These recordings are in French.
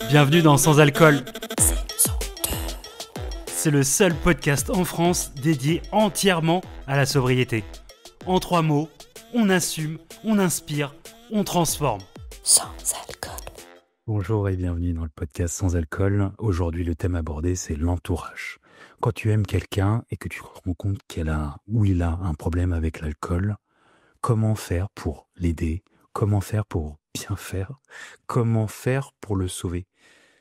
Bienvenue dans Sans Alcool. C'est le seul podcast en France dédié entièrement à la sobriété. En 3 mots, on assume, on inspire, on transforme. Sans alcool. Bonjour et bienvenue dans le podcast Sans Alcool. Aujourd'hui, le thème abordé, c'est l'entourage. Quand tu aimes quelqu'un et que tu te rends compte il a un problème avec l'alcool, comment faire pour l'aider? Comment faire pour bien faire? Comment faire pour le sauver?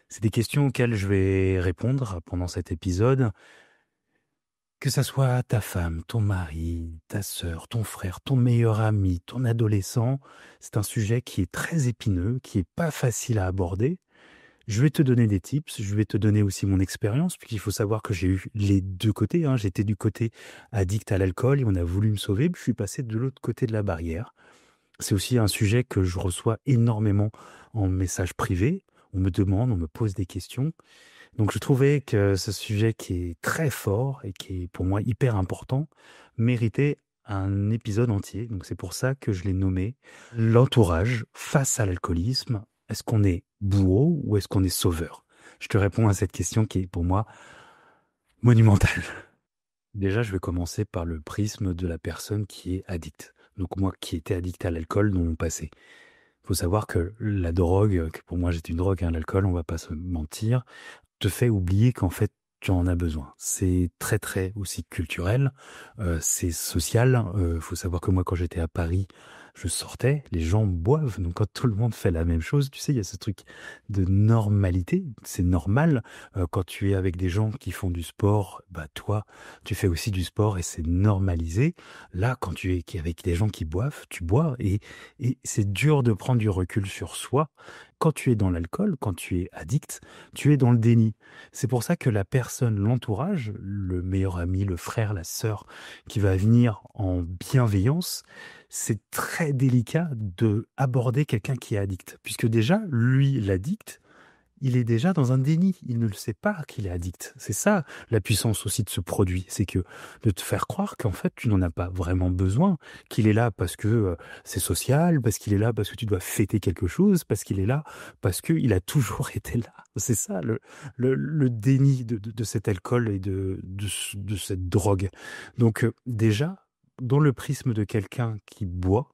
C'est des questions auxquelles je vais répondre pendant cet épisode. Que ça soit ta femme, ton mari, ta sœur, ton frère, ton meilleur ami, ton adolescent, c'est un sujet qui est très épineux, qui est pas facile à aborder. Je vais te donner des tips, je vais te donner aussi mon expérience, puisqu'il faut savoir que j'ai eu les deux côtés. J'étais du côté addict à l'alcool et on a voulu me sauver, puis je suis passé de l'autre côté de la barrière. C'est aussi un sujet que je reçois énormément en message privé. On me demande, on me pose des questions. Donc je trouvais que ce sujet qui est très fort et qui est pour moi hyper important méritait un épisode entier. Donc c'est pour ça que je l'ai nommé l'entourage face à l'alcoolisme. Est-ce qu'on est bourreau ou est-ce qu'on est sauveur? Je te réponds à cette question qui est pour moi monumentale. Déjà, je vais commencer par le prisme de la personne qui est addicte. Donc moi qui étais addict à l'alcool dans mon passé. Il faut savoir que la drogue, que pour moi c'est une drogue, l'alcool, on va pas se mentir, te fait oublier qu'en fait tu en as besoin. C'est très très aussi culturel, c'est social. Faut savoir que moi quand j'étais à Paris, je sortais, les gens boivent. Donc quand tout le monde fait la même chose, tu sais, il y a ce truc de normalité. C'est normal. Quand tu es avec des gens qui font du sport, bah toi, tu fais aussi du sport et c'est normalisé. Là, quand tu es avec des gens qui boivent, tu bois et c'est dur de prendre du recul sur soi. Quand tu es dans l'alcool, quand tu es addict, tu es dans le déni. C'est pour ça que la personne, l'entourage, le meilleur ami, le frère, la sœur, qui va venir en bienveillance, c'est très délicat de aborder quelqu'un qui est addict. Puisque déjà, lui, l'addict, il est déjà dans un déni. Il ne le sait pas qu'il est addict. C'est ça la puissance aussi de ce produit. C'est que de te faire croire qu'en fait, tu n'en as pas vraiment besoin. Qu'il est là parce que c'est social, parce qu'il est là parce que tu dois fêter quelque chose, parce qu'il est là parce qu'il a toujours été là. C'est ça le déni de cet alcool et de cette drogue. Donc déjà, dans le prisme de quelqu'un qui boit,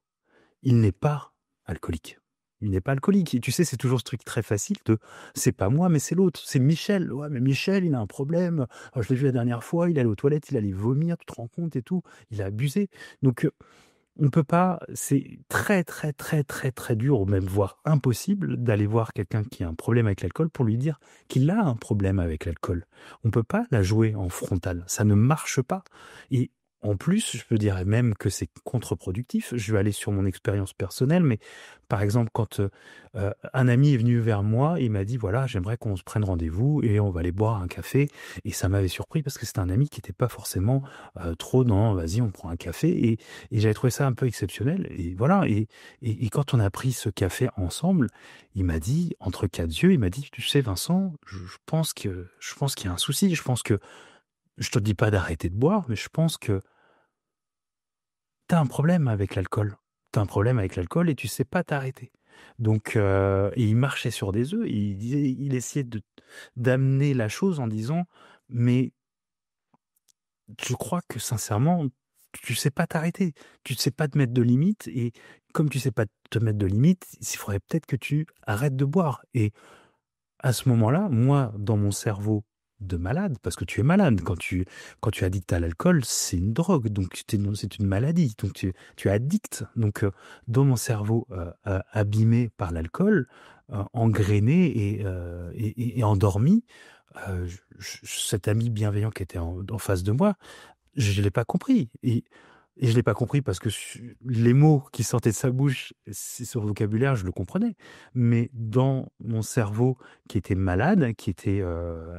il n'est pas alcoolique. Il n'est pas alcoolique. Et tu sais, c'est toujours ce truc très facile de c'est pas moi, mais c'est l'autre. C'est Michel. Ouais, mais Michel, il a un problème. Je l'ai vu la dernière fois, il allait aux toilettes, il allait vomir, tu te rends compte et tout. Il a abusé. Donc, on peut pas, c'est très, très, très, très, très dur, ou même voire impossible, d'aller voir quelqu'un qui a un problème avec l'alcool pour lui dire qu'il a un problème avec l'alcool. On peut pas la jouer en frontal. Ça ne marche pas. Et en plus, je peux dire même que c'est contre-productif. Je vais aller sur mon expérience personnelle, mais par exemple, quand un ami est venu vers moi, il m'a dit, voilà, j'aimerais qu'on se prenne rendez-vous et on va aller boire un café. Et ça m'avait surpris parce que c'était un ami qui n'était pas forcément trop dans, vas-y, on prend un café. Et j'avais trouvé ça un peu exceptionnel. Et voilà. Et quand on a pris ce café ensemble, il m'a dit, entre quatre yeux, il m'a dit, tu sais, Vincent, je pense qu'il y a un souci. Je pense que je te dis pas d'arrêter de boire, mais je pense que t'as un problème avec l'alcool. T'as un problème avec l'alcool et tu sais pas t'arrêter. Donc, et il marchait sur des œufs. Il essayait d'amener la chose en disant, mais je crois que sincèrement, tu sais pas t'arrêter. Tu sais pas te mettre de limites et comme tu sais pas te mettre de limites, il faudrait peut-être que tu arrêtes de boire. Et à ce moment-là, moi, dans mon cerveau de malade, parce que tu es malade, quand tu es addict à l'alcool, c'est une drogue, donc c'est une maladie, donc tu es addict. Donc, dans mon cerveau abîmé par l'alcool, engrainé et endormi, cet ami bienveillant qui était en face de moi, je l'ai pas compris. Et je l'ai pas compris parce que les mots qui sortaient de sa bouche, c'est son vocabulaire, je le comprenais. Mais dans mon cerveau qui était malade, qui était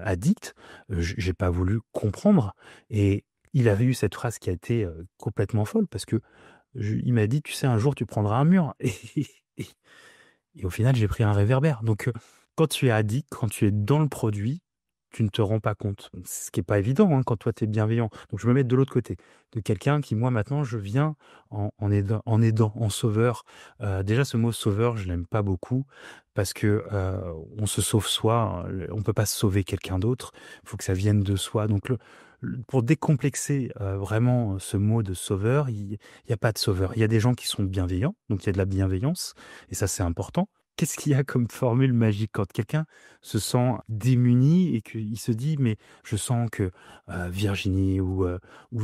addict, j'ai pas voulu comprendre. Et il avait eu cette phrase qui a été complètement folle parce que il m'a dit, tu sais, un jour tu prendras un mur. Et, et au final, j'ai pris un réverbère. Donc, quand tu es addict, quand tu es dans le produit, tu ne te rends pas compte. Ce qui est pas évident quand toi tu es bienveillant. Donc je me mets de l'autre côté, de quelqu'un qui, moi maintenant, je viens en aidant, en sauveur. Déjà ce mot sauveur, je l'aime pas beaucoup parce que on se sauve soi, on peut pas sauver quelqu'un d'autre. Il faut que ça vienne de soi. Donc pour décomplexer vraiment ce mot de sauveur, il y a pas de sauveur. Il y a des gens qui sont bienveillants, donc il y a de la bienveillance et ça c'est important. Qu'est-ce qu'il y a comme formule magique quand quelqu'un se sent démuni et qu'il se dit mais je sens que Virginie ou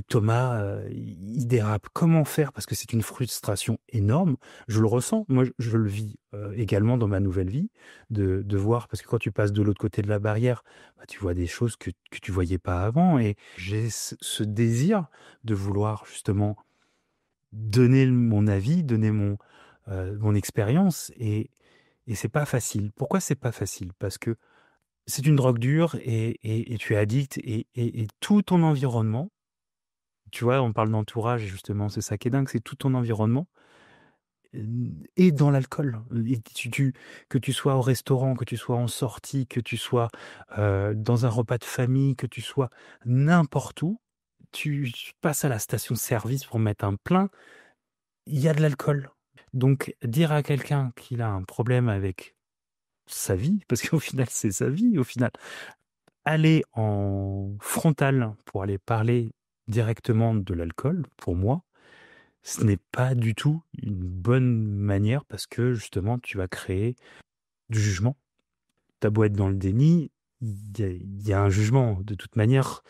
Thomas il dérape. Comment faire? Parce que c'est une frustration énorme. Je le ressens. Moi, je le vis également dans ma nouvelle vie de voir parce que quand tu passes de l'autre côté de la barrière, bah, tu vois des choses que tu voyais pas avant et j'ai ce désir de vouloir justement donner mon avis, donner mon expérience et c'est pas facile. Pourquoi c'est pas facile? Parce que c'est une drogue dure et tu es addict et tout ton environnement, tu vois, on parle d'entourage et justement, c'est ça qui est dingue, c'est tout ton environnement est dans l'alcool. Et que tu sois au restaurant, que tu sois en sortie, que tu sois dans un repas de famille, que tu sois n'importe où, tu passes à la station-service pour mettre un plein, il y a de l'alcool. Donc, dire à quelqu'un qu'il a un problème avec sa vie, parce qu'au final, c'est sa vie, au final. Aller en frontal pour aller parler directement de l'alcool, pour moi, ce n'est pas du tout une bonne manière parce que justement, tu vas créer du jugement. T'as beau être dans le déni, il y a un jugement. De toute manière,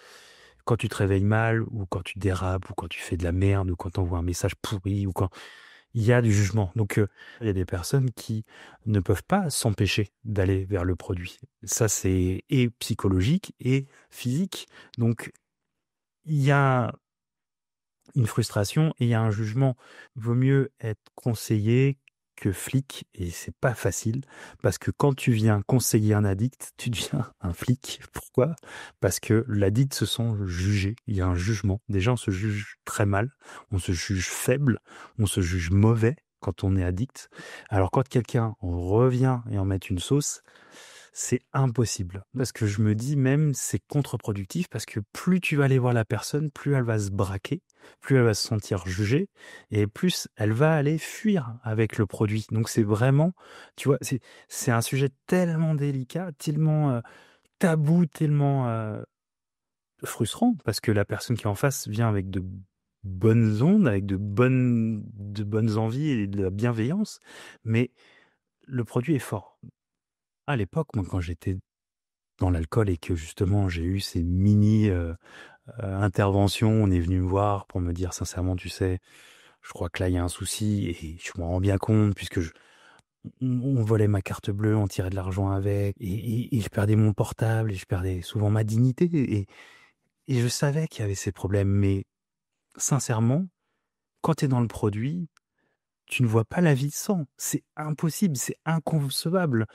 quand tu te réveilles mal ou quand tu dérapes ou quand tu fais de la merde ou quand tu envoies un message pourri ou quand il y a du jugement. Donc, il y a des personnes qui ne peuvent pas s'empêcher d'aller vers le produit. Ça, c'est et psychologique et physique. Donc, il y a une frustration et il y a un jugement. Vaut mieux être conseillé que flic et c'est pas facile parce que quand tu viens conseiller un addict, tu deviens un flic. Pourquoi? Parce que l'addict se sent jugé. Il y a un jugement. Déjà, on se juge très mal, on se juge faible, on se juge mauvais quand on est addict. Alors quand quelqu'un revient et en met une sauce, c'est impossible. Parce que je me dis même c'est contre-productif parce que plus tu vas aller voir la personne, plus elle va se braquer, plus elle va se sentir jugée et plus elle va aller fuir avec le produit. Donc c'est vraiment, tu vois, c'est un sujet tellement délicat, tellement tabou, tellement frustrant parce que la personne qui est en face vient avec de bonnes ondes, avec de bonnes envies et de la bienveillance, mais le produit est fort. À l'époque, moi, quand j'étais dans l'alcool et que justement j'ai eu ces mini interventions, on est venu me voir pour me dire sincèrement, tu sais, je crois que là il y a un souci et je m'en rends bien compte puisque on volait ma carte bleue, on tirait de l'argent avec et je perdais mon portable et je perdais souvent ma dignité et je savais qu'il y avait ces problèmes, mais sincèrement, quand tu es dans le produit, tu ne vois pas la vie sans. C'est impossible, c'est inconcevable.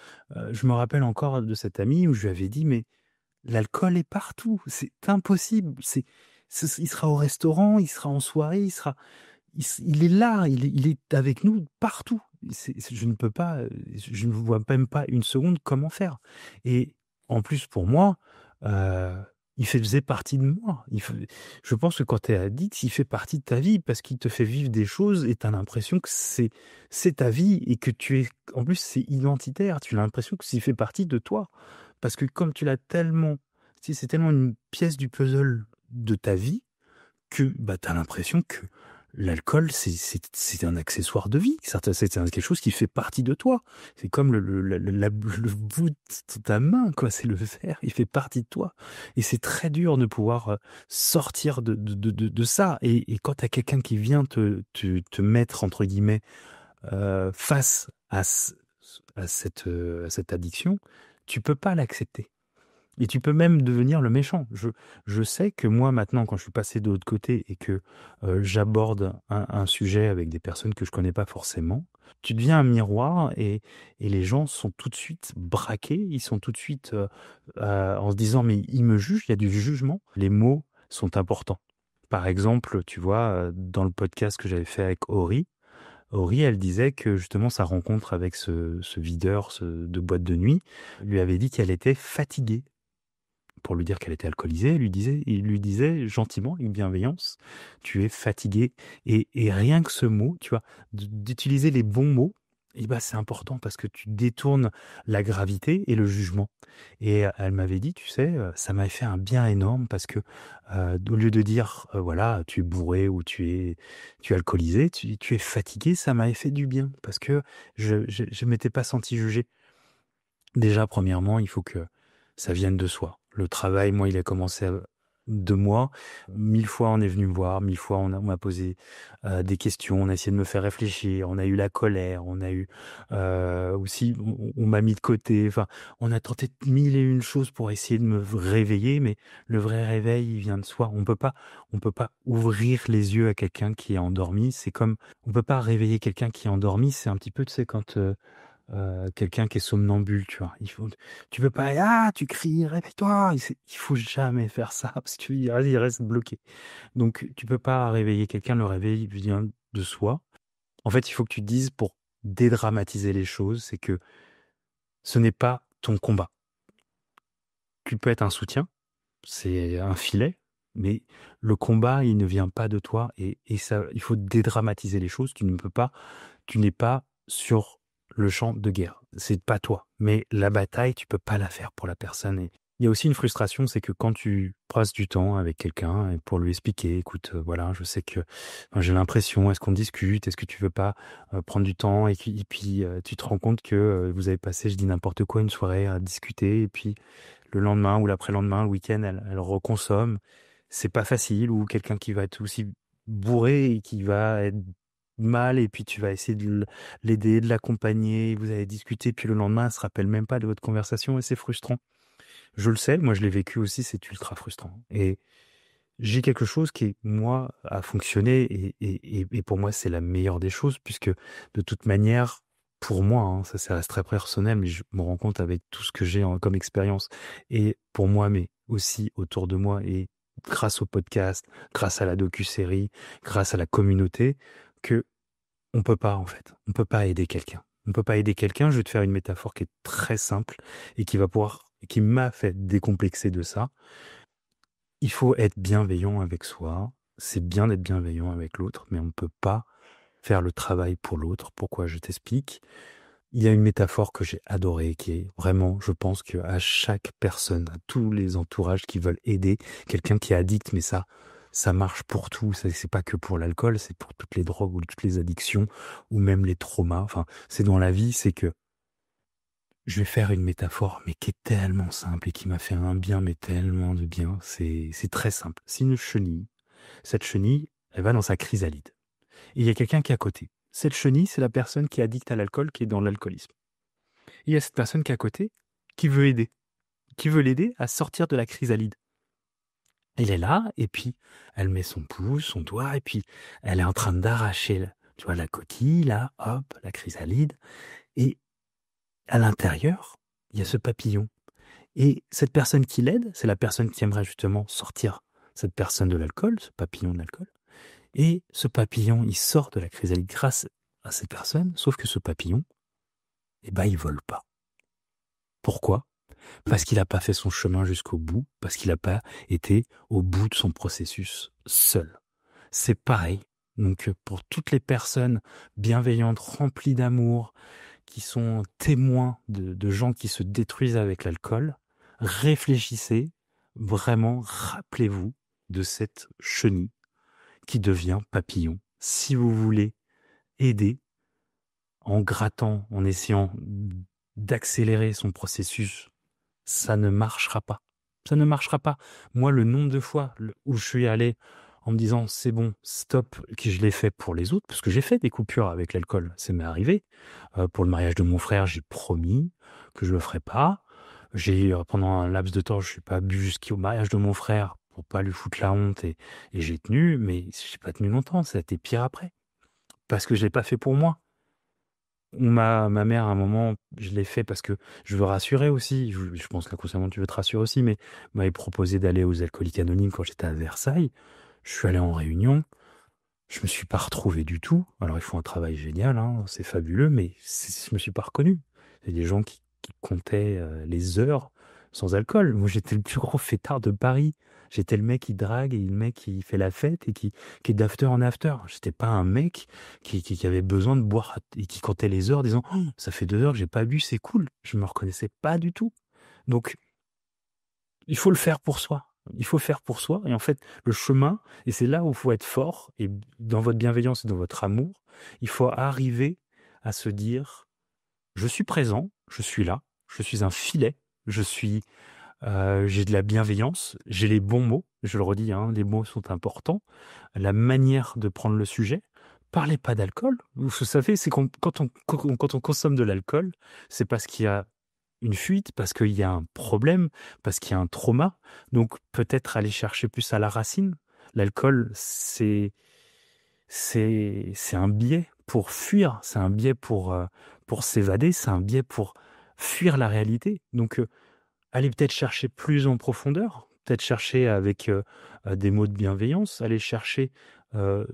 Je me rappelle encore de cet ami où je lui avais dit, mais l'alcool est partout, c'est impossible. Il sera au restaurant, il sera en soirée, il est là, il est avec nous partout. Je ne peux pas, je ne vois même pas une seconde comment faire. Et en plus, pour moi, il faisait partie de moi. Je pense que quand tu es addict, il fait partie de ta vie parce qu'il te fait vivre des choses et tu as l'impression que c'est ta vie et que tu es, en plus, c'est identitaire. Tu as l'impression que il fait partie de toi. Parce que comme tu l'as tellement, tu sais, c'est tellement une pièce du puzzle de ta vie que bah, tu as l'impression que l'alcool, c'est un accessoire de vie. C'est quelque chose qui fait partie de toi. C'est comme le bout de ta main, quoi. C'est le verre, il fait partie de toi. Et c'est très dur de pouvoir sortir de ça. Et quand tu as quelqu'un qui vient te mettre, entre guillemets, face à cette addiction, tu peux pas l'accepter. Et tu peux même devenir le méchant. Je sais que moi, maintenant, quand je suis passé de l'autre côté et que j'aborde un sujet avec des personnes que je connais pas forcément, tu deviens un miroir et les gens sont tout de suite braqués, ils sont tout de suite en se disant mais il me juge, il y a du jugement. Les mots sont importants. Par exemple, tu vois, dans le podcast que j'avais fait avec Ori, elle disait que justement sa rencontre avec ce videur de boîte de nuit lui avait dit qu'elle était fatiguée. pour lui dire qu'elle était alcoolisée. Il lui disait gentiment, avec bienveillance, tu es fatigué. Et rien que ce mot, tu vois, d'utiliser les bons mots, et bah, c'est important parce que tu détournes la gravité et le jugement. Et elle m'avait dit, tu sais, ça m'avait fait un bien énorme parce que au lieu de dire, voilà, tu es bourré ou tu es alcoolisé, tu es fatigué, ça m'avait fait du bien parce que je m'étais pas senti jugé. Déjà, premièrement, il faut que ça vienne de soi. Le travail, moi, il a commencé de moi. 1000 fois, on est venu me voir, 1000 fois, on m'a posé des questions, on a essayé de me faire réfléchir, on a eu la colère, on a eu aussi, on m'a mis de côté. Enfin, on a tenté mille et une choses pour essayer de me réveiller, mais le vrai réveil, il vient de soi. On peut pas ouvrir les yeux à quelqu'un qui est endormi. C'est comme, on peut pas réveiller quelqu'un qui est endormi. C'est un petit peu, tu sais, quand quelqu'un qui est somnambule, tu vois. Tu peux pas, tu cries, réveille-toi. Il faut jamais faire ça parce qu'il reste bloqué. Donc, tu peux pas réveiller quelqu'un. Le réveil vient de soi. En fait, il faut que tu te dises pour dédramatiser les choses, c'est que ce n'est pas ton combat. Tu peux être un soutien, c'est un filet, mais le combat, il ne vient pas de toi et ça, il faut dédramatiser les choses. Tu n'es pas sur le champ de guerre. C'est pas toi. Mais la bataille, tu peux pas la faire pour la personne. Et il y a aussi une frustration, c'est que quand tu passes du temps avec quelqu'un et pour lui expliquer, écoute, voilà, je sais que j'ai l'impression, est-ce qu'on discute, est-ce que tu veux pas prendre du temps et puis tu te rends compte que vous avez passé, je dis n'importe quoi, une soirée à discuter et puis le lendemain ou l'après-lendemain, le week-end, elle reconsomme. C'est pas facile ou quelqu'un qui va être aussi bourré et qui va être mal et puis tu vas essayer de l'aider, de l'accompagner, vous allez discuter, puis le lendemain, elle se rappelle même pas de votre conversation et c'est frustrant. Je le sais, moi je l'ai vécu aussi, c'est ultra frustrant. Et j'ai quelque chose qui, moi, a fonctionné et pour moi, c'est la meilleure des choses puisque de toute manière, pour moi, hein, ça reste très personnel, mais je me rends compte avec tout ce que j'ai comme expérience et pour moi, mais aussi autour de moi et grâce au podcast, grâce à la docu-série, grâce à la communauté, que on peut pas, en fait. On peut pas aider quelqu'un. On peut pas aider quelqu'un. Je vais te faire une métaphore qui est très simple et qui m'a fait décomplexer de ça. Il faut être bienveillant avec soi. C'est bien d'être bienveillant avec l'autre, mais on ne peut pas faire le travail pour l'autre. Pourquoi? Je t'explique. Il y a une métaphore que j'ai adorée, qui est vraiment, je pense qu'à chaque personne, à tous les entourages qui veulent aider quelqu'un qui est addict, mais ça marche pour tout. C'est pas que pour l'alcool, c'est pour toutes les drogues ou toutes les addictions ou même les traumas. Enfin, c'est dans la vie, c'est que je vais faire une métaphore, mais qui est tellement simple et qui m'a fait un bien, mais tellement de bien. C'est très simple. C'est une chenille. Cette chenille, elle va dans sa chrysalide. Et il y a quelqu'un qui est à côté. Cette chenille, c'est la personne qui est addicte à l'alcool, qui est dans l'alcoolisme. Et il y a cette personne qui est à côté, qui veut aider, qui veut l'aider à sortir de la chrysalide. Elle est là, et puis elle met son pouce, son doigt, et puis elle est en train d'arracher, tu vois, la coquille, là, hop, la chrysalide. Et à l'intérieur, il y a ce papillon. Et cette personne qui l'aide, c'est la personne qui aimerait justement sortir cette personne de l'alcool, ce papillon de l'alcool. Et ce papillon, il sort de la chrysalide grâce à cette personne, sauf que ce papillon, eh ben, il vole pas. Pourquoi? Parce qu'il n'a pas fait son chemin jusqu'au bout, parce qu'il n'a pas été au bout de son processus seul. C'est pareil. Donc, pour toutes les personnes bienveillantes, remplies d'amour, qui sont témoins de gens qui se détruisent avec l'alcool, réfléchissez, vraiment, rappelez-vous de cette chenille qui devient papillon. Si vous voulez aider, en grattant, en essayant d'accélérer son processus, ça ne marchera pas. Ça ne marchera pas. Moi, le nombre de fois où je suis allé en me disant c'est bon, stop, que je l'ai fait pour les autres, parce que j'ai fait des coupures avec l'alcool, ça m'est arrivé. Pour le mariage de mon frère, j'ai promis que je le ferais pas. Pendant un laps de temps, je suis pas bu jusqu'au mariage de mon frère pour pas lui foutre la honte et j'ai tenu, mais j'ai pas tenu longtemps, ça a été pire après. Parce que je l'ai pas fait pour moi. Ma mère, à un moment, je l'ai fait parce que je veux rassurer aussi. Je pense qu'inconsciemment, tu veux te rassurer aussi, mais m'avait proposé d'aller aux Alcooliques Anonymes quand j'étais à Versailles. Je suis allé en réunion. Je me suis pas retrouvé du tout. Alors, ils font un travail génial, hein, c'est fabuleux, mais je me suis pas reconnu. C'est des gens qui comptaient les heures, sans alcool. Moi, j'étais le plus gros fêtard de Paris. J'étais le mec qui drague et le mec qui fait la fête et qui est d'after en after. J'étais pas un mec qui avait besoin de boire et qui comptait les heures disant oh, ça fait 2 heures que j'ai pas bu, c'est cool. Je me reconnaissais pas du tout. Donc, il faut le faire pour soi. Il faut faire pour soi. Et en fait, le chemin, et c'est là où il faut être fort, et dans votre bienveillance et dans votre amour, il faut arriver à se dire, je suis présent, je suis là, je suis un filet, j'ai de la bienveillance, j'ai les bons mots, je le redis, hein, les mots sont importants, la manière de prendre le sujet. Parlez pas d'alcool. Vous savez, c'est quand on consomme de l'alcool, c'est parce qu'il y a une fuite, parce qu'il y a un problème, parce qu'il y a un trauma. Donc peut-être aller chercher plus à la racine. L'alcool, c'est un biais pour fuir, c'est un biais pour s'évader, c'est un biais pour fuir la réalité. Donc aller peut-être chercher plus en profondeur, peut-être chercher avec des mots de bienveillance, aller chercher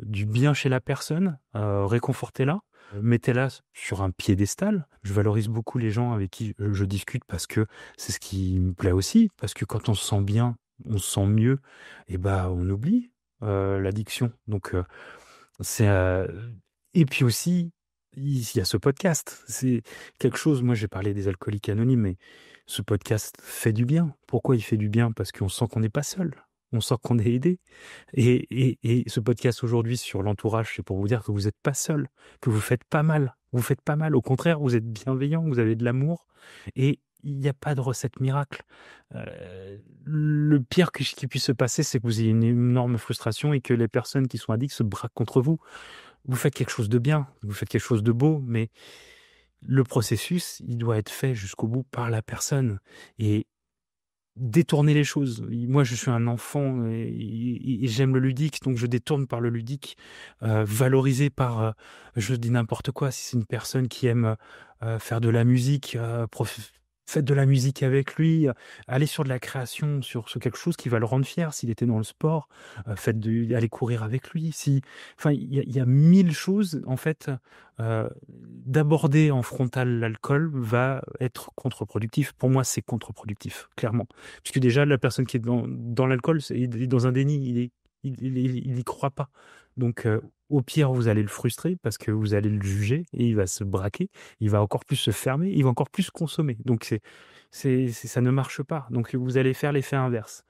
du bien chez la personne, réconfortez-la, mettez-la sur un piédestal. Je valorise beaucoup les gens avec qui je discute parce que c'est ce qui me plaît aussi, parce que quand on se sent bien, on se sent mieux, et ben on oublie l'addiction. Donc c'est et puis aussi il y a ce podcast. C'est quelque chose. Moi, j'ai parlé des alcooliques anonymes, mais ce podcast fait du bien. Pourquoi il fait du bien? Parce qu'on sent qu'on n'est pas seul. On sent qu'on est aidé. Et ce podcast aujourd'hui sur l'entourage, c'est pour vous dire que vous n'êtes pas seul, que vous faites pas mal. Vous faites pas mal. Au contraire, vous êtes bienveillant, vous avez de l'amour. Et il n'y a pas de recette miracle. Le pire qui puisse se passer, c'est que vous ayez une énorme frustration et que les personnes qui sont addictes se braquent contre vous. Vous faites quelque chose de bien, vous faites quelque chose de beau, mais le processus, il doit être fait jusqu'au bout par la personne et détourner les choses. Moi, je suis un enfant et j'aime le ludique, donc je détourne par le ludique, valoriser par, je dis n'importe quoi, si c'est une personne qui aime faire de la musique, faites de la musique avec lui, allez sur de la création, sur quelque chose qui va le rendre fier. S'il était dans le sport, allez courir avec lui. Enfin, il y a 1000 choses en fait. D'aborder en frontal l'alcool va être contre-productif. Pour moi, c'est contre-productif, clairement. Puisque déjà, la personne qui est dans l'alcool, il est dans un déni, il y croit pas. Donc, au pire, vous allez le frustrer parce que vous allez le juger et il va se braquer, il va encore plus se fermer, il va encore plus consommer. Donc, ça ne marche pas. Donc, vous allez faire l'effet inverse.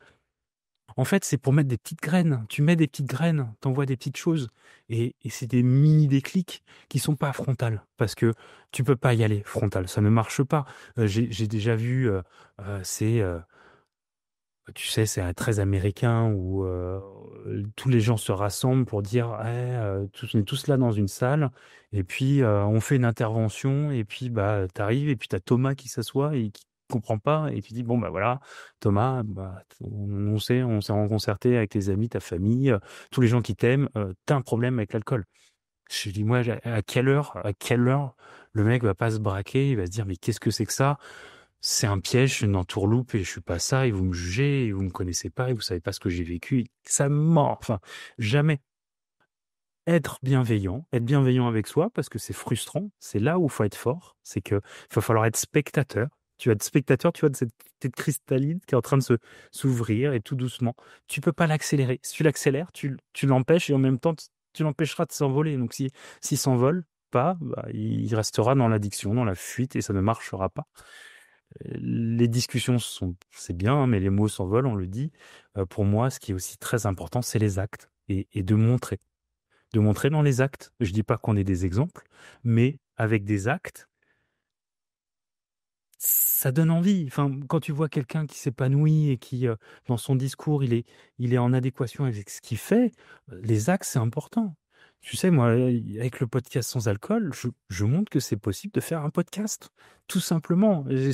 En fait, c'est pour mettre des petites graines. Tu mets des petites graines, t'envoies des petites choses. Et c'est des mini déclics qui sont pas frontales. Parce que tu peux pas y aller frontal. Ça ne marche pas. J'ai déjà vu, tu sais, c'est très américain où tous les gens se rassemblent pour dire on est tous là dans une salle et puis on fait une intervention et puis bah t'arrives et puis t'as Thomas qui s'assoit et qui comprend pas et tu dis bon bah voilà Thomas bah on s'est rencontré avec tes amis, ta famille, tous les gens qui t'aiment, t'as un problème avec l'alcool. Je dis moi à quelle heure le mec va pas se braquer, il va se dire mais qu'est-ce que c'est que ça? C'est un piège, une entourloupe et je suis pas ça et vous me jugez et vous me connaissez pas et vous savez pas ce que j'ai vécu. Ça me ment. Enfin, jamais. Être bienveillant avec soi parce que c'est frustrant. C'est là où il faut être fort. C'est que il va falloir être spectateur. Tu vas être spectateur, tu vois, de cette tête cristalline qui est en train de s'ouvrir et tout doucement. Tu peux pas l'accélérer. Si tu l'accélères, tu l'empêches et en même temps, tu l'empêcheras de s'envoler. Donc, s'il s'envole pas, bah, il restera dans l'addiction, dans la fuite et ça ne marchera pas. Les discussions c'est bien, hein, mais les mots s'envolent, on le dit. Pour moi, ce qui est aussi très important, c'est les actes et de montrer. De montrer dans les actes. Je dis pas qu'on est des exemples, mais avec des actes, ça donne envie. Enfin, quand tu vois quelqu'un qui s'épanouit et qui, dans son discours, il est en adéquation avec ce qu'il fait, les actes, c'est important. Tu sais, moi, avec le podcast sans alcool, je montre que c'est possible de faire un podcast, tout simplement. On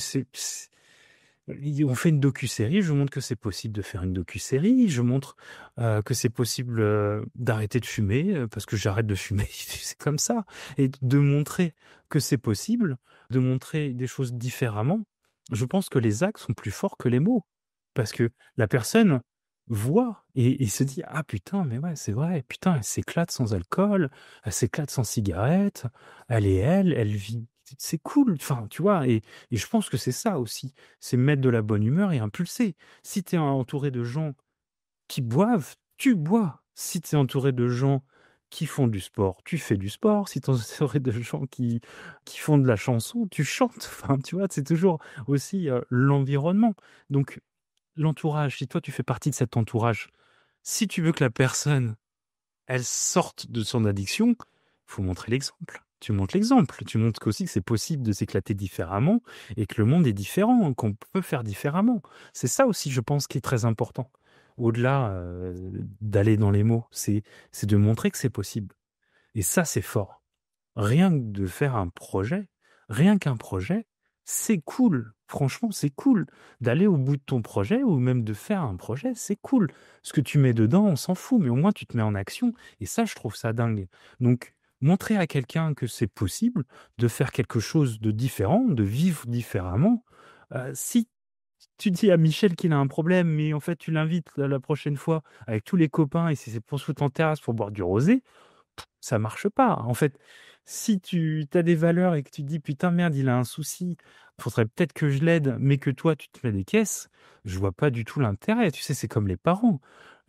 fait une docu-série, je montre que c'est possible de faire une docu-série, je montre que c'est possible d'arrêter de fumer, parce que j'arrête de fumer, c'est comme ça. Et de montrer que c'est possible, de montrer des choses différemment, je pense que les actes sont plus forts que les mots. Parce que la personne voit et se dit ah putain mais ouais c'est vrai putain elle s'éclate sans alcool, elle s'éclate sans cigarette, elle vit c'est cool. Enfin, tu vois? Et je pense que c'est ça aussi, c'est mettre de la bonne humeur et impulser. Si tu es entouré de gens qui boivent, tu bois. Si tu es entouré de gens qui font du sport, tu fais du sport. Si tu es entouré de gens qui font de la chanson, tu chantes. Enfin, tu vois? C'est toujours aussi, l'environnement. Donc l'entourage, si toi tu fais partie de cet entourage, si tu veux que la personne, elle sorte de son addiction, faut montrer l'exemple. Tu montres l'exemple. Tu montres qu'aussi que c'est possible de s'éclater différemment et que le monde est différent, qu'on peut faire différemment. C'est ça aussi, je pense, qui est très important. Au-delà d'aller dans les mots, c'est de montrer que c'est possible. Et ça, c'est fort. Rien que de faire un projet, rien qu'un projet, c'est cool. Franchement, c'est cool. D'aller au bout de ton projet ou même de faire un projet, c'est cool. Ce que tu mets dedans, on s'en fout, mais au moins tu te mets en action. Et ça, je trouve ça dingue. Donc, montrer à quelqu'un que c'est possible de faire quelque chose de différent, de vivre différemment. Si tu dis à Michel qu'il a un problème, mais en fait, tu l'invites la prochaine fois avec tous les copains et c'est pour se foutre en terrasse pour boire du rosé, ça marche pas. En fait, si tu as des valeurs et que tu te dis: «Putain, merde, il a un souci, faudrait peut-être que je l'aide», mais que toi, tu te mets des caisses, je vois pas du tout l'intérêt. Tu sais, c'est comme les parents.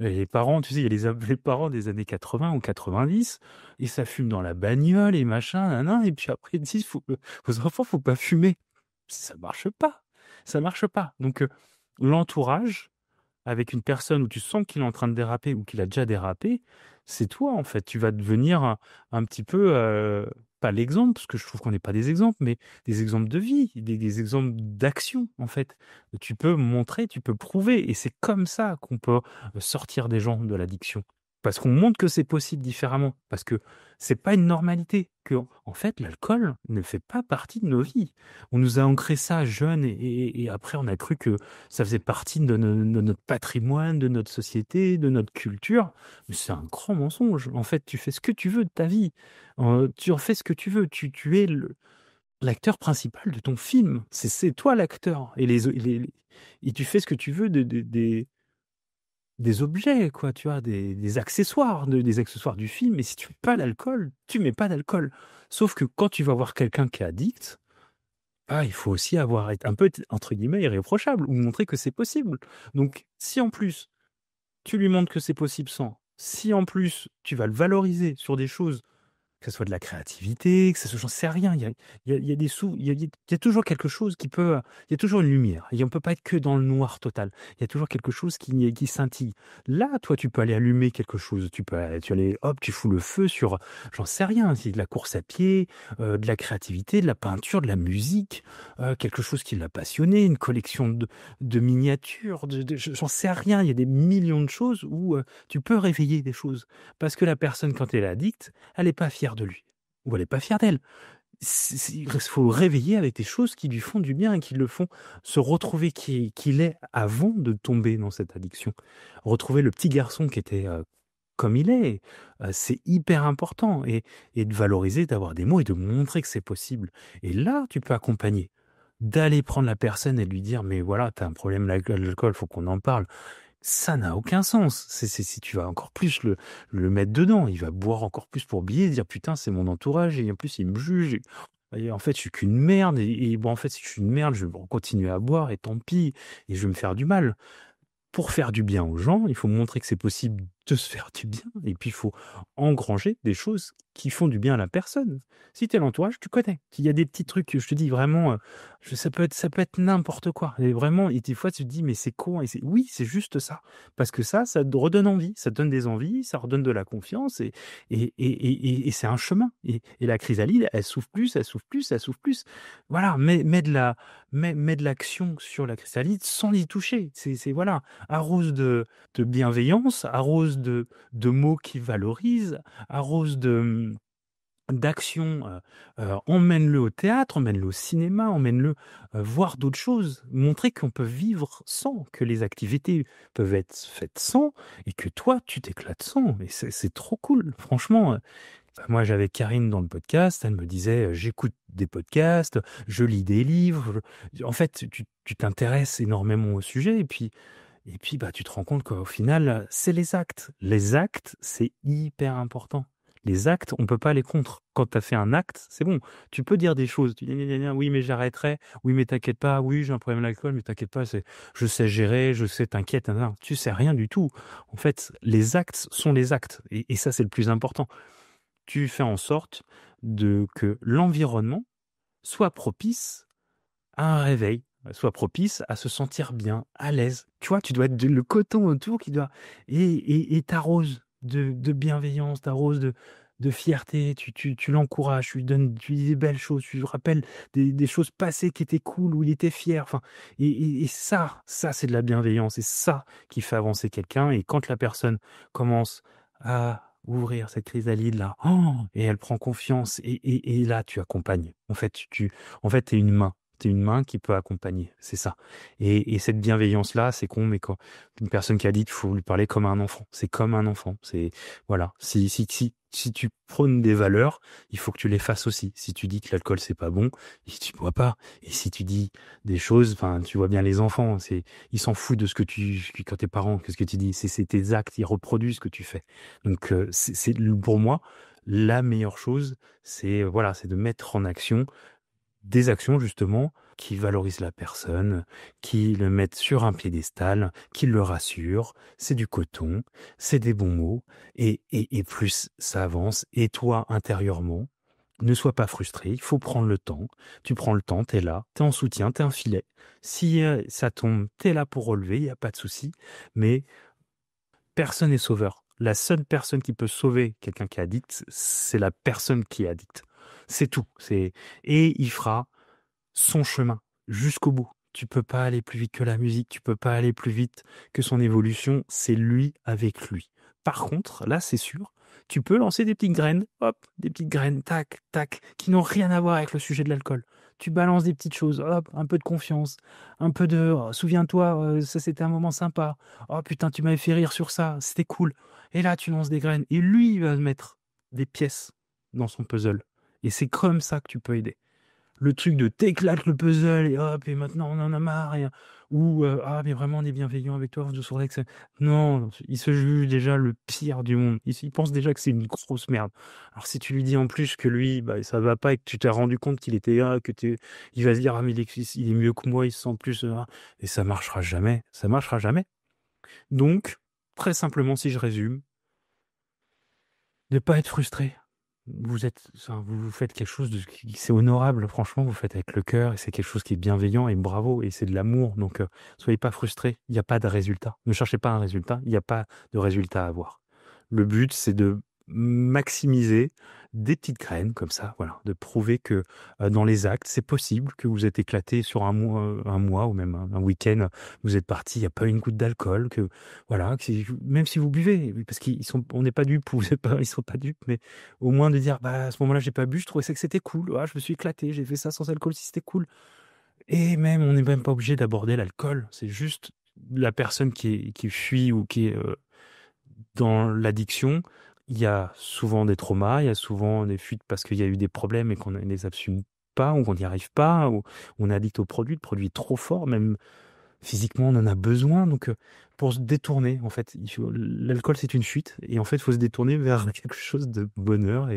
Les parents, tu sais, il y a les parents des années 80 ou 90 et ça fume dans la bagnole et machin, nin nin et puis après, ils disent: «Faut aux enfants, faut pas fumer». Ça marche pas, ça marche pas. Donc l'entourage avec une personne où tu sens qu'il est en train de déraper ou qu'il a déjà dérapé, c'est toi, en fait. Tu vas devenir un petit peu, pas l'exemple, parce que je trouve qu'on n'est pas des exemples, mais des exemples de vie, des exemples d'action, en fait. Tu peux montrer, tu peux prouver et c'est comme ça qu'on peut, sortir des gens de l'addiction. Parce qu'on montre que c'est possible différemment, parce que c'est pas une normalité, qu'en fait, l'alcool ne fait pas partie de nos vies. On nous a ancré ça jeune et après on a cru que ça faisait partie de notre patrimoine, de notre société, de notre culture. Mais c'est un grand mensonge. En fait, tu fais ce que tu veux de ta vie. Tu en fais ce que tu veux. Tu es l'acteur principal de ton film. C'est toi l'acteur. Et tu fais ce que tu veux des objets, quoi, tu vois, des accessoires, des accessoires du film. Et si tu mets pas d'alcool, tu mets pas d'alcool. Sauf que quand tu vas voir quelqu'un qui est addict, il faut aussi être un peu, entre guillemets, «irréprochable» ou montrer que c'est possible. Donc si en plus, tu lui montres que c'est possible sans, si en plus, tu vas le valoriser sur des choses que ce soit de la créativité, que ce soit j'en sais rien, il y a des sous il y a toujours quelque chose qui peut, il y a toujours une lumière et on peut pas être que dans le noir total. Il y a toujours quelque chose qui scintille. Là, toi, tu peux aller allumer quelque chose, tu aller hop, tu fous le feu sur, j'en sais rien, c'est de la course à pied, de la créativité, de la peinture, de la musique, quelque chose qui l'a passionné, une collection de miniatures, j'en sais rien, il y a des millions de choses où, tu peux réveiller des choses. Parce que la personne, quand elle est addict, elle est pas fière de lui ou elle est pas fière d'elle. Il faut réveiller avec des choses qui lui font du bien et qui le font se retrouver qui il est avant de tomber dans cette addiction. Retrouver le petit garçon qui était, comme il est, c'est hyper important et de valoriser, d'avoir des mots et de montrer que c'est possible et là, tu peux accompagner. D'aller prendre la personne et lui dire: «Mais voilà, tu as un problème avec l'alcool, faut qu'on en parle». Ça n'a aucun sens. C'est si tu vas encore plus le mettre dedans, il va boire encore plus pour oublier, dire: «Putain, c'est mon entourage et en plus il me juge et en fait, je suis qu'une merde et bon, en fait, si je suis une merde, je vais continuer à boire et tant pis et je vais me faire du mal». Pour faire du bien aux gens, il faut montrer que c'est possible de se faire du bien et puis il faut engranger des choses qui font du bien à la personne. Si tu es l'entourage, tu connais. Il y a des petits trucs, je te dis vraiment, ça peut être n'importe quoi et vraiment et des fois tu te dis: «Mais c'est con» et c'est oui, c'est juste ça. Parce que ça te redonne envie, ça te donne des envies, ça redonne de la confiance et c'est un chemin et la chrysalide, elle souffle plus, elle souffle plus, elle souffle plus. Voilà, mets de l'action sur la chrysalide sans y toucher. C'est voilà, arrose de bienveillance, arrose de mots qui valorisent, arrose d'actions, emmène-le au théâtre, emmène-le au cinéma, emmène-le, voir d'autres choses. Montrer qu'on peut vivre sans, que les activités peuvent être faites sans et que toi, tu t'éclates sans et c'est trop cool. Franchement, moi, j'avais Karine dans le podcast, elle me disait, «J'écoute des podcasts, je lis des livres». En fait, tu t'intéresses énormément au sujet et puis, bah, tu te rends compte qu'au final, c'est les actes. Les actes, c'est hyper important. Les actes, on peut pas aller contre. Quand tu as fait un acte, c'est bon. Tu peux dire des choses. Tu dis, gna, gna, gna, oui, mais j'arrêterai. Oui, mais t'inquiète pas. Oui, j'ai un problème d'alcool, mais t'inquiète pas. Je sais gérer, je sais, t'inquiète. Nan, nan. Tu sais rien du tout. En fait, les actes sont les actes. Et ça, c'est le plus important. Tu fais en sorte que l'environnement soit propice à un réveil, soit propice à se sentir bien, à l'aise. Tu vois, tu dois être le coton autour qui doit et t'arroses de bienveillance, t'arroses de fierté, tu l'encourages, tu lui dis des belles choses, tu lui rappelles des choses passées qui étaient cool, où il était fier. Enfin, et ça c'est de la bienveillance, c'est ça qui fait avancer quelqu'un. Et quand la personne commence à ouvrir cette chrysalide là, et elle prend confiance, et là tu accompagnes. En fait, t'es une main. T'es une main qui peut accompagner, c'est ça. Et cette bienveillance-là, c'est con, mais quand une personne qui a dit qu'il faut lui parler comme un enfant, c'est comme un enfant. C'est voilà. Si tu prônes des valeurs, il faut que tu les fasses aussi. Si tu dis que l'alcool c'est pas bon, tu bois pas. Et si tu dis des choses, enfin, tu vois bien les enfants, ils s'en foutent de ce que quand tes parents, qu'est-ce que tu dis, c'est tes actes, ils reproduisent ce que tu fais. Donc c'est pour moi la meilleure chose, c'est de mettre en action des actions justement qui valorisent la personne, qui le mettent sur un piédestal, qui le rassurent. C'est du coton, c'est des bons mots, et plus ça avance. Et toi, intérieurement, ne sois pas frustré, il faut prendre le temps. Tu prends le temps, t'es là, t'es en soutien, t'es un filet. Si ça tombe, t'es là pour relever, il n'y a pas de souci. Mais personne n'est sauveur. La seule personne qui peut sauver quelqu'un qui est addict, c'est la personne qui est addict. C'est tout. Et il fera son chemin jusqu'au bout. Tu peux pas aller plus vite que la musique, tu peux pas aller plus vite que son évolution, c'est lui avec lui. Par contre, là c'est sûr, tu peux lancer des petites graines, hop, des petites graines, tac, tac, qui n'ont rien à voir avec le sujet de l'alcool. Tu balances des petites choses, hop, un peu de confiance, un peu de oh, souviens-toi, ça c'était un moment sympa. Oh putain, tu m'avais fait rire sur ça, c'était cool. Et là, tu lances des graines et lui il va mettre des pièces dans son puzzle. Et c'est comme ça que tu peux aider. Le truc de t'éclates le puzzle et hop, et maintenant on en a marre. Ou ah, mais vraiment on est bienveillant avec toi, je saurais que c'est. Non, il se juge déjà le pire du monde. Il pense déjà que c'est une grosse merde. Alors si tu lui dis en plus que lui, bah, ça va pas et que tu t'es rendu compte qu'il était là, il va se dire, ah, mais il est mieux que moi, il se sent plus. Et ça marchera jamais. Ça marchera jamais. Donc, très simplement, si je résume, ne pas être frustré. Vous faites quelque chose c'est honorable, franchement, vous faites avec le cœur et c'est quelque chose qui est bienveillant et bravo et c'est de l'amour. Donc, soyez pas frustrés. Il n'y a pas de résultat. Ne cherchez pas un résultat. Il n'y a pas de résultat à avoir. Le but, c'est de maximiser des petites graines comme ça, voilà, de prouver que dans les actes, c'est possible que vous êtes éclaté sur un mois ou même un week-end, vous êtes parti, il n'y a pas une goutte d'alcool, que voilà, même si vous buvez, parce on n'est pas dupes, ils sont pas dupes, mais au moins de dire, bah à ce moment-là, j'ai pas bu, je trouvais ça que c'était cool, je me suis éclaté, j'ai fait ça sans alcool, si c'était cool. Et même, on n'est même pas obligé d'aborder l'alcool, c'est juste la personne qui fuit ou qui est dans l'addiction. Il y a souvent des traumas, il y a souvent des fuites parce qu'il y a eu des problèmes et qu'on ne les assume pas, ou qu'on n'y arrive pas, ou on est addict au produit, le produit est trop fort, même physiquement on en a besoin. Donc pour se détourner, en fait, l'alcool c'est une fuite, et en fait il faut se détourner vers quelque chose de bonheur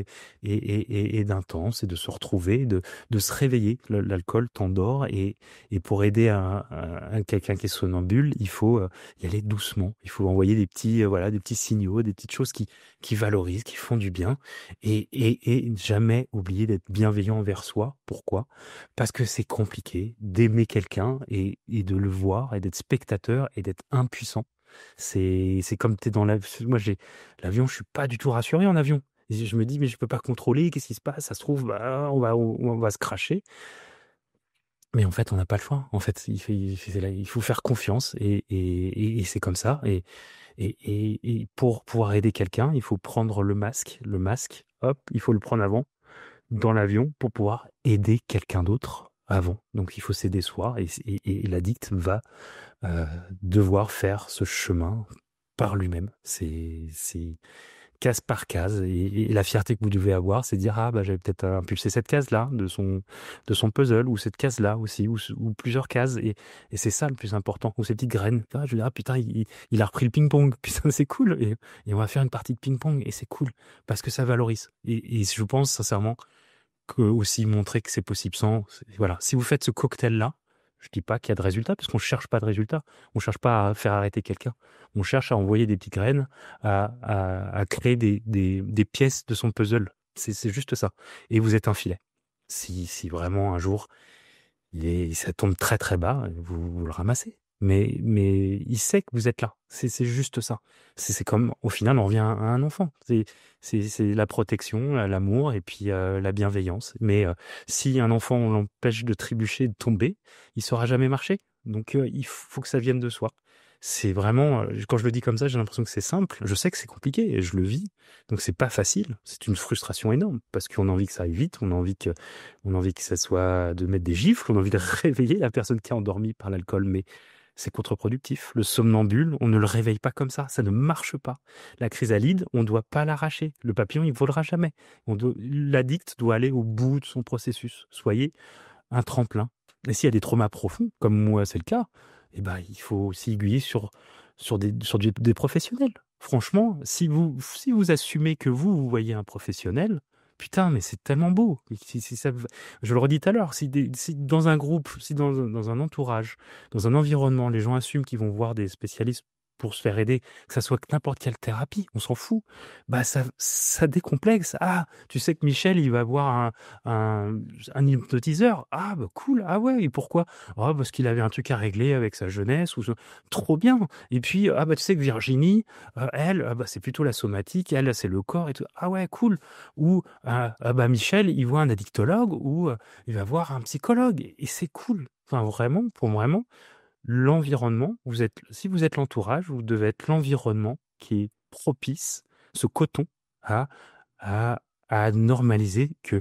et d'intense, et de se retrouver, de se réveiller. L'alcool t'endort, et pour aider quelqu'un qui est somnambule, il faut y aller doucement. Il faut envoyer des petits signaux, des petites choses qui valorisent, qui font du bien, et jamais oublier d'être bienveillant envers soi. Pourquoi? Parce que c'est compliqué d'aimer quelqu'un et de le voir et d'être spectateur et d'être impuissant. C'est comme t'es dans l'avion. Moi, l'avion, je suis pas du tout rassuré en avion. Et je me dis, mais je peux pas contrôler, qu'est-ce qui se passe? Ça se trouve, bah, on va se cracher. Mais en fait, on n'a pas le choix. En fait, il faut faire confiance, et c'est comme ça. Et pour pouvoir aider quelqu'un, il faut prendre le masque. Le masque, hop, il faut le prendre avant dans l'avion pour pouvoir aider quelqu'un d'autre avant. Donc il faut s'aider soi, et l'addict va devoir faire ce chemin par lui-même. case par case. Et la fierté que vous devez avoir, c'est de dire, ah, bah, j'avais peut-être impulsé cette case-là de son puzzle, ou cette case-là aussi, ou plusieurs cases. Et c'est ça le plus important, ou ces petites graines. Ah, je veux dire, ah, putain, il a repris le ping-pong. Putain, c'est cool. Et on va faire une partie de ping-pong. Et c'est cool. Parce que ça valorise. Et je pense sincèrement que aussi montrer que c'est possible voilà. Si vous faites ce cocktail-là, je dis pas qu'il y a de résultats, parce qu'on cherche pas de résultats. On cherche pas à faire arrêter quelqu'un. On cherche à envoyer des petites graines, à créer des pièces de son puzzle. C'est juste ça. Et vous êtes un filet. Si vraiment un jour, ça tombe très très bas, vous le ramassez. Mais il sait que vous êtes là. C'est juste ça. C'est comme, au final, on revient à un enfant. C'est la protection, l'amour et puis la bienveillance. Mais si un enfant, on l'empêche de trébucher, de tomber, il saura jamais marcher. Donc il faut que ça vienne de soi. C'est vraiment, quand je le dis comme ça, j'ai l'impression que c'est simple. Je sais que c'est compliqué et je le vis. Donc c'est pas facile. C'est une frustration énorme parce qu'on a envie que ça aille vite. On a envie que ça soit de mettre des gifles. On a envie de réveiller la personne qui est endormie par l'alcool. Mais c'est contre-productif. Le somnambule, on ne le réveille pas comme ça. Ça ne marche pas. La chrysalide, on ne doit pas l'arracher. Le papillon, il ne volera jamais. L'addict doit aller au bout de son processus. Soyez un tremplin. Et s'il y a des traumas profonds, comme moi c'est le cas, eh ben, il faut s'aiguiller sur des professionnels. Franchement, si vous assumez que vous voyez un professionnel, putain, mais c'est tellement beau. Je le redis tout à l'heure, si dans un groupe, si dans un entourage, dans un environnement, les gens assument qu'ils vont voir des spécialistes pour se faire aider, que ça soit n'importe quelle thérapie, on s'en fout. Bah ça décomplexe. Ah, tu sais que Michel, il va voir un hypnotiseur. Ah bah cool. Ah ouais. Et pourquoi? Ah parce qu'il avait un truc à régler avec sa jeunesse trop bien. Et puis ah bah tu sais que Virginie, elle, ah bah c'est plutôt la somatique. Elle, c'est le corps et tout. Ah ouais, cool. Ou ah bah Michel, il voit un addictologue ou il va voir un psychologue et c'est cool. Enfin vraiment, pour vraiment l'environnement, si vous êtes l'entourage, vous devez être l'environnement qui est propice, ce coton, à, à, à normaliser que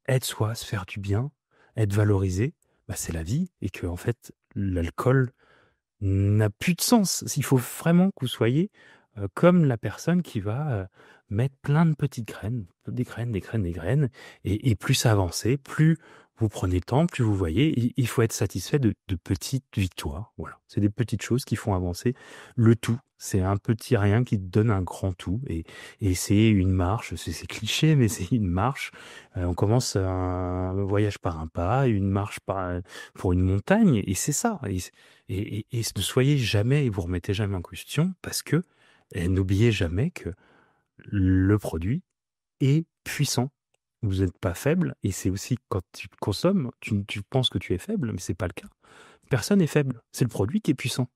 être soi, se faire du bien, être valorisé, bah c'est la vie et que en fait l'alcool n'a plus de sens. Il faut vraiment que vous soyez comme la personne qui va mettre plein de petites graines, des graines, des graines, des graines, et plus ça avance, plus vous prenez le temps, plus vous voyez, il faut être satisfait de petites victoires. Voilà, c'est des petites choses qui font avancer le tout. C'est un petit rien qui donne un grand tout, et c'est une marche. C'est cliché, mais c'est une marche. On commence un voyage par un pas, une marche pour une montagne, et c'est ça. Et ne soyez jamais, et vous remettez jamais en question, parce que n'oubliez jamais que le produit est puissant. Vous n'êtes pas faible, et c'est aussi quand tu consommes, tu penses que tu es faible, mais c'est pas le cas. Personne n'est faible, c'est le produit qui est puissant.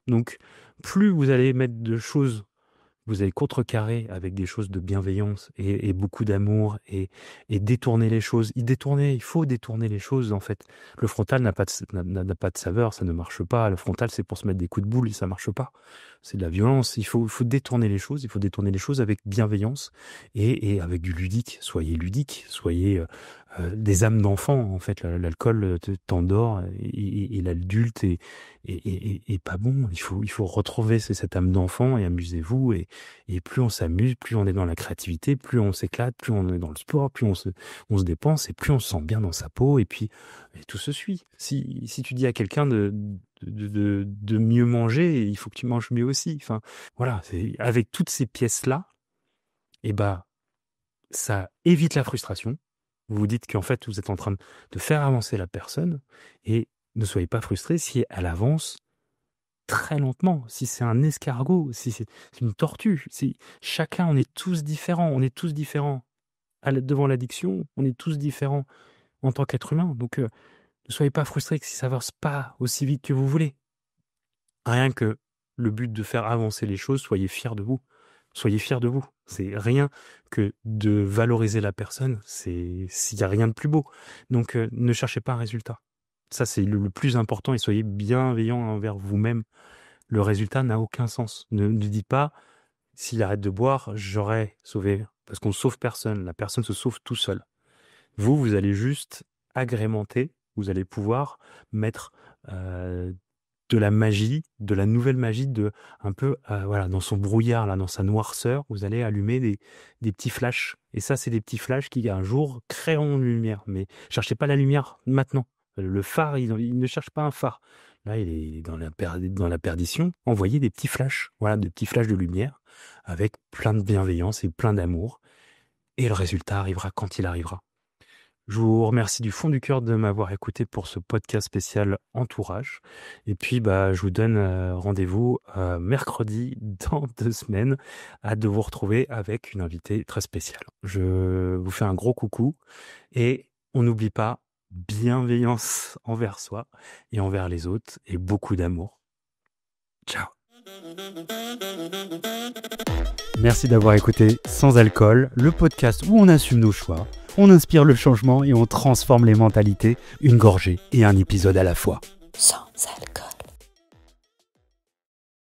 Donc, plus vous allez mettre de choses, vous allez contrecarrer avec des choses de bienveillance et beaucoup d'amour et détourner les choses. Il faut détourner les choses en fait. Le frontal n'a pas de saveur, ça ne marche pas. Le frontal, c'est pour se mettre des coups de boule et ça marche pas. C'est de la violence. Il faut détourner les choses. Il faut détourner les choses avec bienveillance et avec du ludique. Soyez ludique, soyez des âmes d'enfants. En fait, l'alcool t'endort et l'adulte est pas bon. Il faut retrouver cette âme d'enfant et amusez-vous. Et plus on s'amuse, plus on est dans la créativité, plus on s'éclate, plus on est dans le sport, plus on se dépense et plus on se sent bien dans sa peau. Et puis tout se suit. Si tu dis à quelqu'un de mieux manger, il faut que tu manges mieux aussi. Enfin, voilà, avec toutes ces pièces-là, et bah, ça évite la frustration. Vous vous dites qu'en fait, vous êtes en train de faire avancer la personne et ne soyez pas frustrés si elle avance très lentement, si c'est un escargot, si c'est une tortue. Chacun, on est tous différents. Devant l'addiction, on est tous différents en tant qu'être humain. Donc, ne soyez pas frustrés si ça avance pas aussi vite que vous voulez. Rien que le but de faire avancer les choses, soyez fiers de vous. Soyez fiers de vous. C'est rien que de valoriser la personne. S'il y a rien de plus beau. Donc, ne cherchez pas un résultat. Ça, c'est le plus important et soyez bienveillants envers vous-même. Le résultat n'a aucun sens. Ne dites pas, s'il arrête de boire, j'aurais sauvé. Parce qu'on ne sauve personne. La personne se sauve tout seul. Vous allez juste agrémenter. Vous allez pouvoir mettre de la magie, de la nouvelle magie, de un peu, voilà, dans son brouillard, là, dans sa noirceur, vous allez allumer des petits flashs. Et ça, c'est des petits flashs qui, un jour, créeront une lumière. Mais cherchez pas la lumière maintenant. Le phare, il ne cherche pas un phare. Là, il est dans la perdition. Envoyez des petits flashs, voilà, des petits flashs de lumière, avec plein de bienveillance et plein d'amour. Et le résultat arrivera quand il arrivera. Je vous remercie du fond du cœur de m'avoir écouté pour ce podcast spécial Entourage. Et puis, je vous donne rendez-vous mercredi dans 2 semaines. Hâte de vous retrouver avec une invitée très spéciale. Je vous fais un gros coucou et on n'oublie pas, bienveillance envers soi et envers les autres et beaucoup d'amour. Ciao. Merci d'avoir écouté Sans Alcool, le podcast où on assume nos choix, on inspire le changement et on transforme les mentalités, une gorgée et un épisode à la fois. Sans alcool.